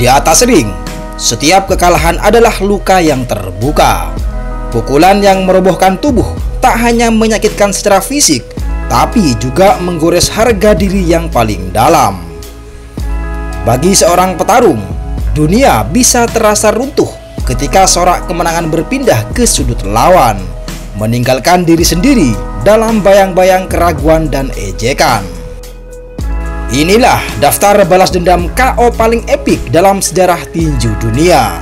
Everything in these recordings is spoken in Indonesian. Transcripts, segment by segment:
Di atas ring, setiap kekalahan adalah luka yang terbuka. Pukulan yang merobohkan tubuh tak hanya menyakitkan secara fisik, tapi juga menggores harga diri yang paling dalam. Bagi seorang petarung, dunia bisa terasa runtuh ketika sorak kemenangan berpindah ke sudut lawan, meninggalkan diri sendiri dalam bayang-bayang keraguan dan ejekan. Inilah daftar balas dendam KO paling epik dalam sejarah tinju dunia.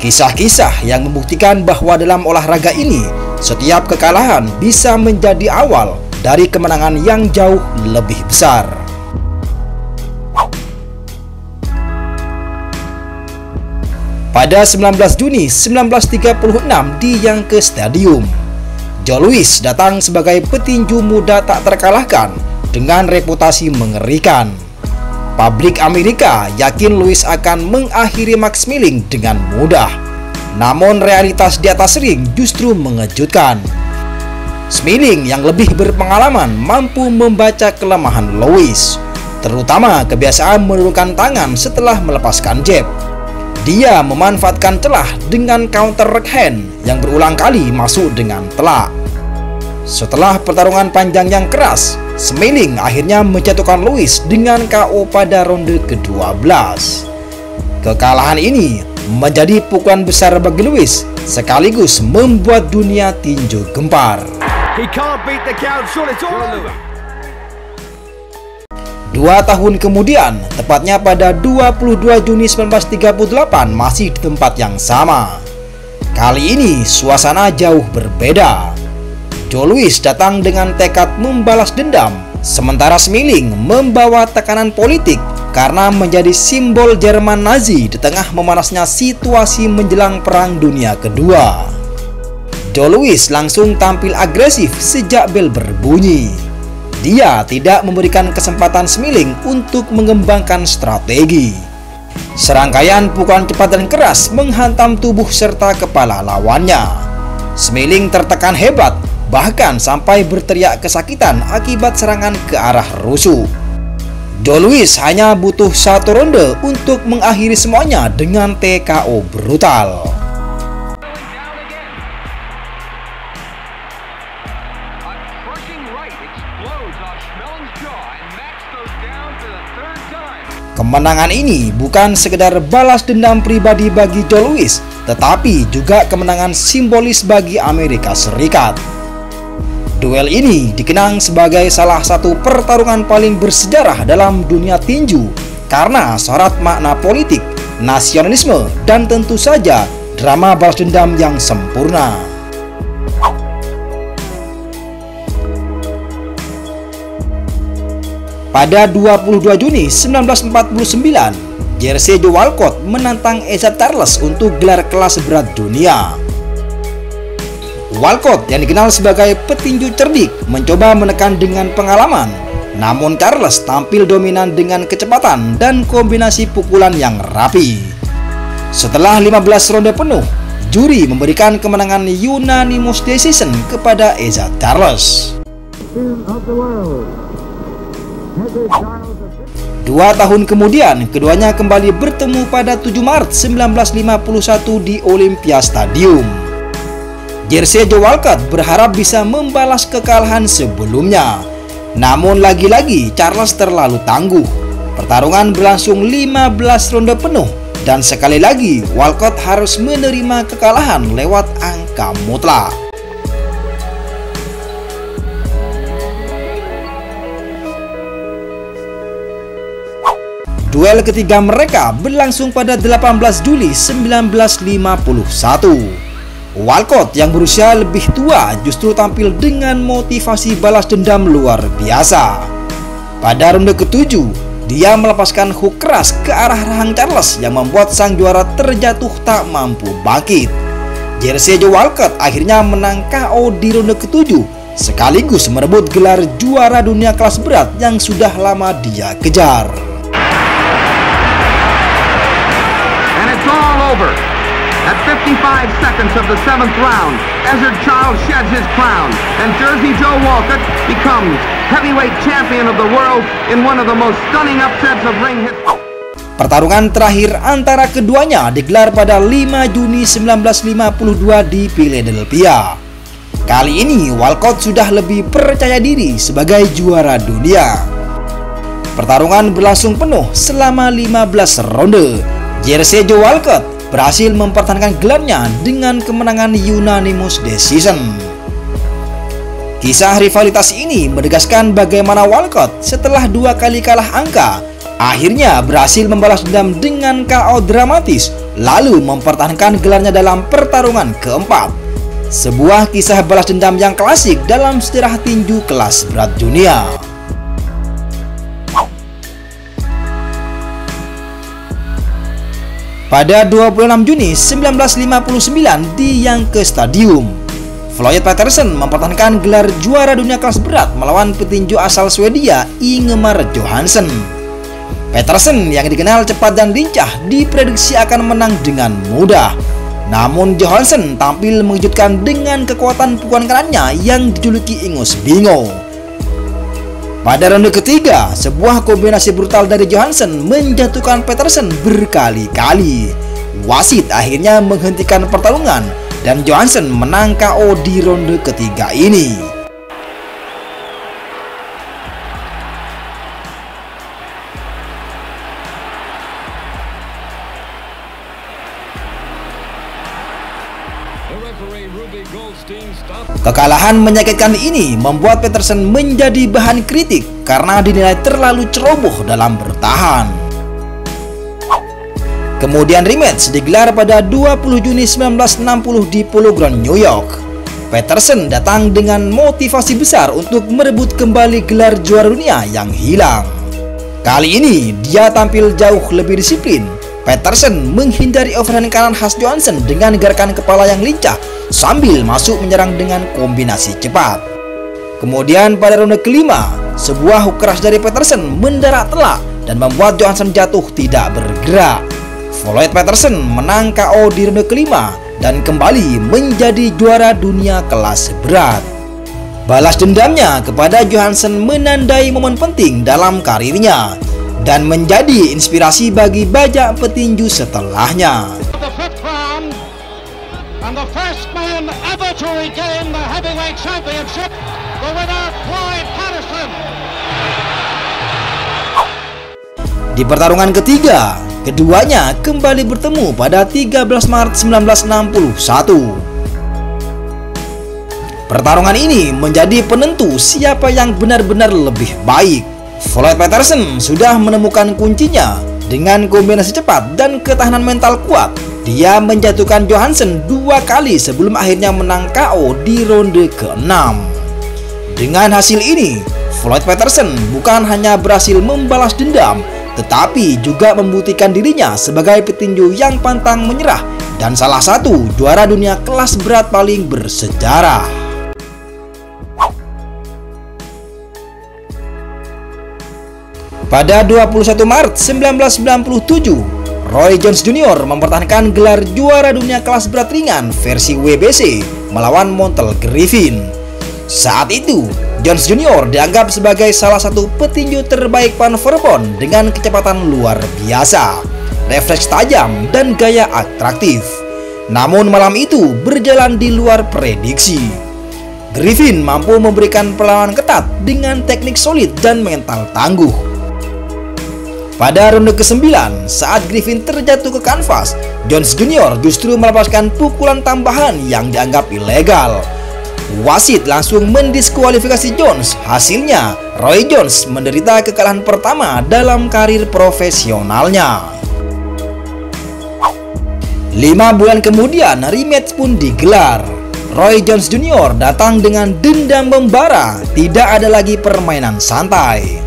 Kisah-kisah yang membuktikan bahwa dalam olahraga ini, setiap kekalahan bisa menjadi awal dari kemenangan yang jauh lebih besar. Pada 19 Juni 1936 di Yankee Stadium, Joe Louis datang sebagai petinju muda tak terkalahkan dengan reputasi mengerikan. Publik Amerika yakin Louis akan mengakhiri Max Schmeling dengan mudah. Namun realitas di atas ring justru mengejutkan. Schmeling yang lebih berpengalaman mampu membaca kelemahan Louis, terutama kebiasaan menurunkan tangan setelah melepaskan jab. Dia memanfaatkan celah dengan counter right hand yang berulang kali masuk dengan telak. Setelah pertarungan panjang yang keras, Schmeling akhirnya menjatuhkan Louis dengan KO pada ronde ke-12. Kekalahan ini menjadi pukulan besar bagi Louis, sekaligus membuat dunia tinju gempar. 2 tahun kemudian, tepatnya pada 22 Juni 1938, masih di tempat yang sama. Kali ini suasana jauh berbeda. Joe Louis datang dengan tekad membalas dendam, sementara Schmeling membawa tekanan politik karena menjadi simbol Jerman Nazi di tengah memanasnya situasi menjelang Perang Dunia Kedua. Joe Louis langsung tampil agresif sejak bel berbunyi. Dia tidak memberikan kesempatan Schmeling untuk mengembangkan strategi. Serangkaian pukulan cepat dan keras menghantam tubuh serta kepala lawannya. Schmeling tertekan hebat, bahkan sampai berteriak kesakitan akibat serangan ke arah rusuk. Joe Louis hanya butuh 1 ronde untuk mengakhiri semuanya dengan TKO brutal. Kemenangan ini bukan sekedar balas dendam pribadi bagi Joe Louis, tetapi juga kemenangan simbolis bagi Amerika Serikat. Duel ini dikenang sebagai salah satu pertarungan paling bersejarah dalam dunia tinju karena syarat makna politik, nasionalisme, dan tentu saja drama balas dendam yang sempurna. Pada 22 Juni 1949, Jersey Joe Walcott menantang Isaiah Charles untuk gelar kelas berat dunia. Walcott yang dikenal sebagai petinju cerdik mencoba menekan dengan pengalaman, namun Charles tampil dominan dengan kecepatan dan kombinasi pukulan yang rapi. Setelah 15 ronde penuh, juri memberikan kemenangan unanimous decision kepada Isaiah Charles. 2 tahun kemudian, keduanya kembali bertemu pada 7 Maret 1951 di Olympia Stadium. Jersey Joe Walcott berharap bisa membalas kekalahan sebelumnya. Namun lagi-lagi Charles terlalu tangguh. Pertarungan berlangsung 15 ronde penuh dan sekali lagi Walcott harus menerima kekalahan lewat angka mutlak. Duel ketiga mereka berlangsung pada 18 Juli 1951. Walcott yang berusia lebih tua justru tampil dengan motivasi balas dendam luar biasa. Pada ronde ke-7, dia melepaskan hook keras ke arah rahang Charles yang membuat sang juara terjatuh tak mampu bangkit. Jersey Joe Walcott akhirnya menang KO di ronde ke-7, sekaligus merebut gelar juara dunia kelas berat yang sudah lama dia kejar. And it's all over. At 55 seconds of the 7th round, Isaiah Charles sheds his crown, and Jersey Joe Walcott becomes heavyweight champion of the world in one of the most stunning upsets of ring history. Pertarungan terakhir antara keduanya digelar pada 5 Juni 1952 di Philadelphia. Kali ini Walcott sudah lebih percaya diri sebagai juara dunia. Pertarungan berlangsung penuh selama 15 ronde. Jersey Joe Walcott berhasil mempertahankan gelarnya dengan kemenangan unanimous decision. Kisah rivalitas ini menegaskan bagaimana Walcott setelah 2 kali kalah angka akhirnya berhasil membalas dendam dengan KO dramatis, lalu mempertahankan gelarnya dalam pertarungan keempat. Sebuah kisah balas dendam yang klasik dalam sejarah tinju kelas berat dunia. Pada 26 Juni 1959 di Yankee Stadium, Floyd Patterson mempertahankan gelar juara dunia kelas berat melawan petinju asal Swedia Ingemar Johansson. Patterson yang dikenal cepat dan lincah diprediksi akan menang dengan mudah. Namun Johansson tampil mengejutkan dengan kekuatan pukulan kanannya yang dijuluki Ingus Bingo. Pada ronde ketiga, sebuah kombinasi brutal dari Johansson menjatuhkan Patterson berkali-kali. Wasit akhirnya menghentikan pertarungan dan Johansson menang KO di ronde ketiga ini. Kekalahan menyakitkan ini membuat Patterson menjadi bahan kritik karena dinilai terlalu ceroboh dalam bertahan. Kemudian rematch digelar pada 20 Juni 1960 di Polo Grounds, New York. Patterson datang dengan motivasi besar untuk merebut kembali gelar juara dunia yang hilang. Kali ini dia tampil jauh lebih disiplin. Patterson menghindari overhand kanan khas Johansson dengan gerakan kepala yang lincah sambil masuk menyerang dengan kombinasi cepat. Kemudian pada ronde kelima, sebuah hook keras dari Patterson mendarat telak dan membuat Johansson jatuh tidak bergerak. Floyd Patterson menang KO di ronde kelima dan kembali menjadi juara dunia kelas berat. Balas dendamnya kepada Johansson menandai momen penting dalam karirnya dan menjadi inspirasi bagi banyak petinju setelahnya. And the first man ever to regain the heavyweight championship, the winner, Floyd Patterson. Di pertarungan ketiga, keduanya kembali bertemu pada 13 Maret 1961. Pertarungan ini menjadi penentu siapa yang benar-benar lebih baik. Floyd Patterson sudah menemukan kuncinya dengan kombinasi cepat dan ketahanan mental kuat. Dia menjatuhkan Johansson 2 kali sebelum akhirnya menang KO di ronde ke-6. Dengan hasil ini, Floyd Patterson bukan hanya berhasil membalas dendam, tetapi juga membuktikan dirinya sebagai petinju yang pantang menyerah dan salah satu juara dunia kelas berat paling bersejarah. Pada 21 Maret 1997, Roy Jones Jr. mempertahankan gelar juara dunia kelas berat ringan versi WBC melawan Montel Griffin. Saat itu, Jones Jr. dianggap sebagai salah satu petinju terbaik Pan Verpon dengan kecepatan luar biasa, refleks tajam, dan gaya atraktif. Namun malam itu berjalan di luar prediksi. Griffin mampu memberikan perlawanan ketat dengan teknik solid dan mental tangguh. Pada ronde ke-9, saat Griffin terjatuh ke kanvas, Jones Jr. justru melepaskan pukulan tambahan yang dianggap ilegal. Wasit langsung mendiskualifikasi Jones. Hasilnya, Roy Jones menderita kekalahan pertama dalam karir profesionalnya. 5 bulan kemudian, rematch pun digelar. Roy Jones Jr. datang dengan dendam membara, tidak ada lagi permainan santai.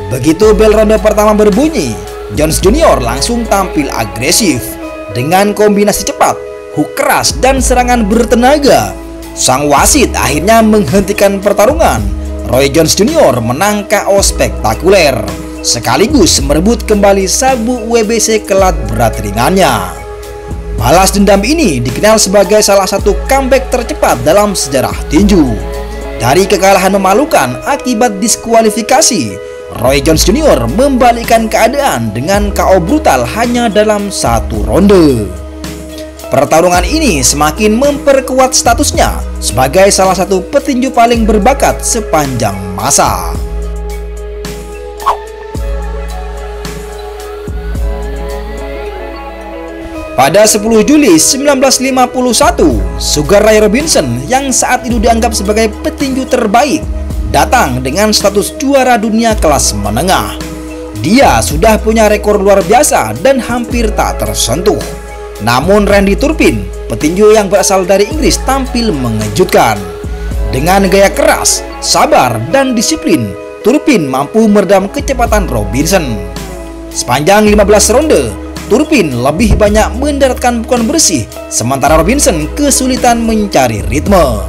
Begitu bel ronde pertama berbunyi, Jones Jr. langsung tampil agresif. Dengan kombinasi cepat, hook keras, dan serangan bertenaga, sang wasit akhirnya menghentikan pertarungan. Roy Jones Jr. menang KO spektakuler, sekaligus merebut kembali sabuk WBC kelas berat ringannya. Balas dendam ini dikenal sebagai salah satu comeback tercepat dalam sejarah tinju. Dari kekalahan memalukan akibat diskualifikasi, Roy Jones Jr. membalikkan keadaan dengan KO brutal hanya dalam 1 ronde. Pertarungan ini semakin memperkuat statusnya sebagai salah satu petinju paling berbakat sepanjang masa. Pada 10 Juli 1951, Sugar Ray Robinson yang saat itu dianggap sebagai petinju terbaik datang dengan status juara dunia kelas menengah. Dia sudah punya rekor luar biasa dan hampir tak tersentuh. Namun Randy Turpin, petinju yang berasal dari Inggris, tampil mengejutkan. Dengan gaya keras, sabar, dan disiplin, Turpin mampu meredam kecepatan Robinson. Sepanjang 15 ronde, Turpin lebih banyak mendaratkan pukulan bersih, sementara Robinson kesulitan mencari ritme.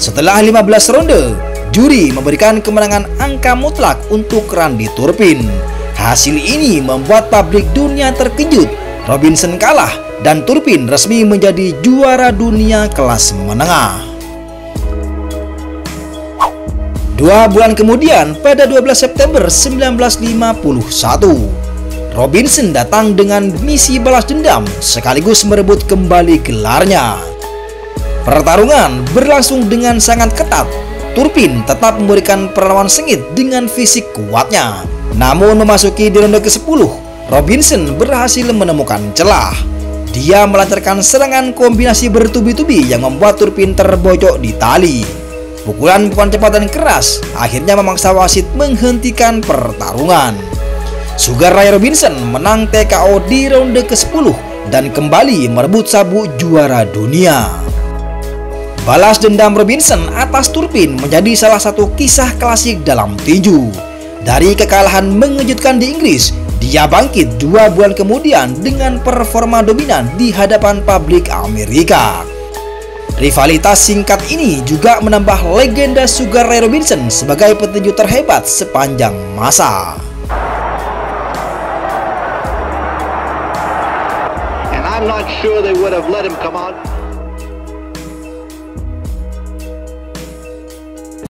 Setelah 15 ronde, juri memberikan kemenangan angka mutlak untuk Randy Turpin. Hasil ini membuat publik dunia terkejut. Robinson kalah dan Turpin resmi menjadi juara dunia kelas menengah. 2 bulan kemudian, pada 12 September 1951, Robinson datang dengan misi balas dendam sekaligus merebut kembali gelarnya. Pertarungan berlangsung dengan sangat ketat. Turpin tetap memberikan perlawanan sengit dengan fisik kuatnya. Namun memasuki di ronde ke-10, Robinson berhasil menemukan celah. Dia melancarkan serangan kombinasi bertubi-tubi yang membuat Turpin terbojok di tali. Pukulan-pukulan cepat dan keras akhirnya memaksa wasit menghentikan pertarungan. Sugar Ray Robinson menang TKO di ronde ke-10 dan kembali merebut sabuk juara dunia. Balas dendam Robinson atas Turpin menjadi salah satu kisah klasik dalam tinju. Dari kekalahan mengejutkan di Inggris, dia bangkit 2 bulan kemudian dengan performa dominan di hadapan publik Amerika. Rivalitas singkat ini juga menambah legenda Sugar Ray Robinson sebagai petinju terhebat sepanjang masa. And I'm not sure they would have let him come out.